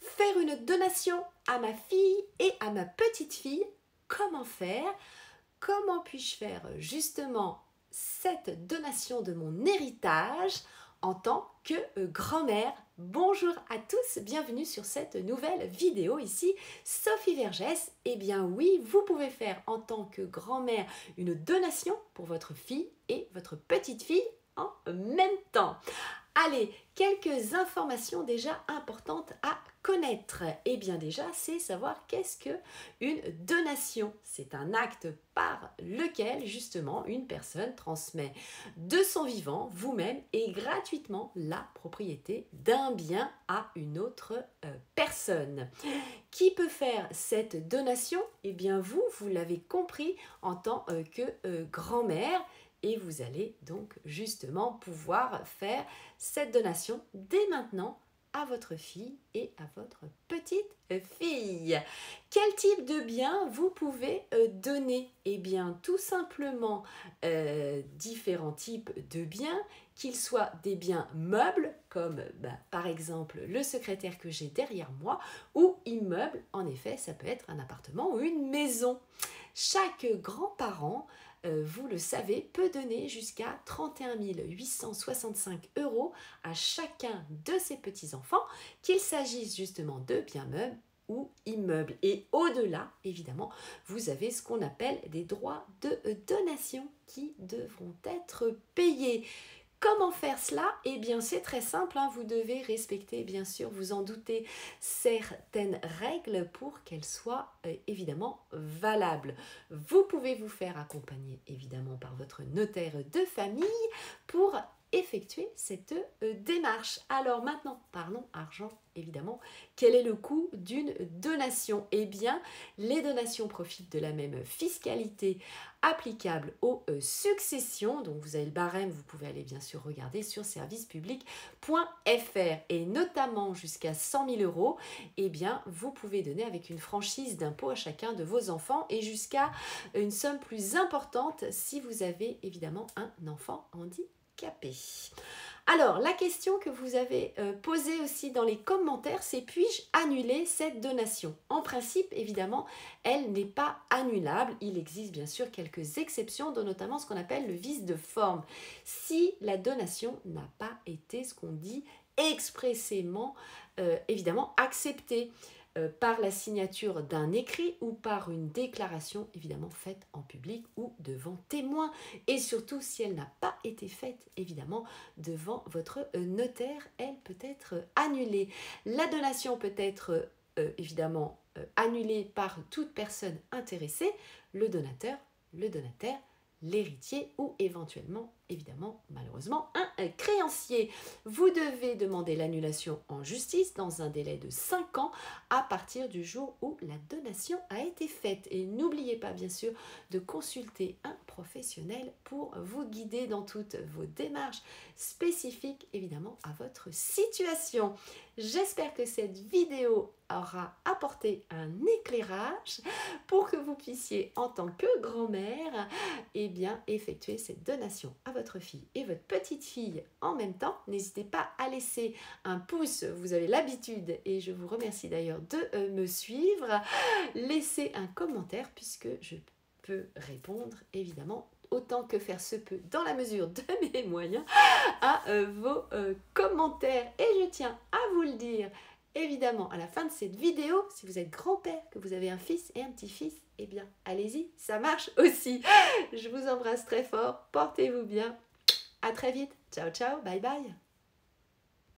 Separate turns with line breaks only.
Faire une donation à ma fille et à ma petite fille, comment faire? Comment puis-je faire justement cette donation de mon héritage en tant que grand-mère? Bonjour à tous, bienvenue sur cette nouvelle vidéo ici, Sophie Vergès. Eh bien oui, vous pouvez faire en tant que grand-mère une donation pour votre fille et votre petite fille en même temps. Allez, quelques informations déjà importantes à connaître. Eh bien déjà, c'est savoir qu'est-ce qu'une donation. C'est un acte par lequel justement une personne transmet de son vivant, vous-même, et gratuitement la propriété d'un bien à une autre personne. Qui peut faire cette donation? Eh bien vous l'avez compris en tant que grand-mère. Et vous allez donc justement pouvoir faire cette donation dès maintenant à votre fille et à votre petite fille. Quel type de bien vous pouvez donner? Eh bien tout simplement différents types de biens, qu'ils soient des biens meubles comme par exemple le secrétaire que j'ai derrière moi, ou immeuble, en effet ça peut être un appartement ou une maison. Chaque grand-parent, vous le savez, peut donner jusqu'à 31 865 € à chacun de ses petits-enfants, qu'il s'agisse justement de biens meubles ou immeubles. Et au-delà, évidemment, vous avez ce qu'on appelle des droits de donation qui devront être payés. Comment faire cela? Eh bien c'est très simple, vous devez respecter, bien sûr, vous en doutez, certaines règles pour qu'elles soient évidemment valables. Vous pouvez vous faire accompagner évidemment par votre notaire de famille pour effectuer cette démarche. Alors maintenant, parlons argent évidemment. Quel est le coût d'une donation? Eh bien, les donations profitent de la même fiscalité applicable aux successions. Donc vous avez le barème, vous pouvez aller bien sûr regarder sur servicepublic.fr, et notamment jusqu'à 100 000 €, eh bien vous pouvez donner avec une franchise d'impôt à chacun de vos enfants, et jusqu'à une somme plus importante si vous avez évidemment un enfant handicapé. Alors, la question que vous avez posée aussi dans les commentaires, c'est: puis-je annuler cette donation? En principe, évidemment, elle n'est pas annulable. Il existe bien sûr quelques exceptions, dont notamment ce qu'on appelle le vice de forme. Si la donation n'a pas été, ce qu'on dit, expressément, évidemment, acceptée par la signature d'un écrit ou par une déclaration évidemment faite en public ou devant témoin, et surtout si elle n'a pas été faite évidemment devant votre notaire, elle peut être annulée. La donation peut être évidemment annulée par toute personne intéressée, le donateur, le donataire, l'héritier ou éventuellement, évidemment, malheureusement, un créancier. Vous devez demander l'annulation en justice dans un délai de 5 ans à partir du jour où la donation a été faite. Et n'oubliez pas, bien sûr, de consulter un professionnel pour vous guider dans toutes vos démarches spécifiques, évidemment, à votre situation. J'espère que cette vidéo aura apporté un éclairage pour que vous puissiez, en tant que grand-mère, eh bien, effectuer cette donation à votre fille et votre petite fille en même temps. N'hésitez pas à laisser un pouce, vous avez l'habitude, et je vous remercie d'ailleurs de me suivre. Laissez un commentaire puisque je peux répondre évidemment autant que faire se peut dans la mesure de mes moyens à vos commentaires. Et je tiens à vous le dire évidemment à la fin de cette vidéo, si vous êtes grand-père, que vous avez un fils et un petit-fils, eh bien allez-y, ça marche aussi. Je vous embrasse très fort, portez-vous bien, à très vite, ciao ciao, bye bye.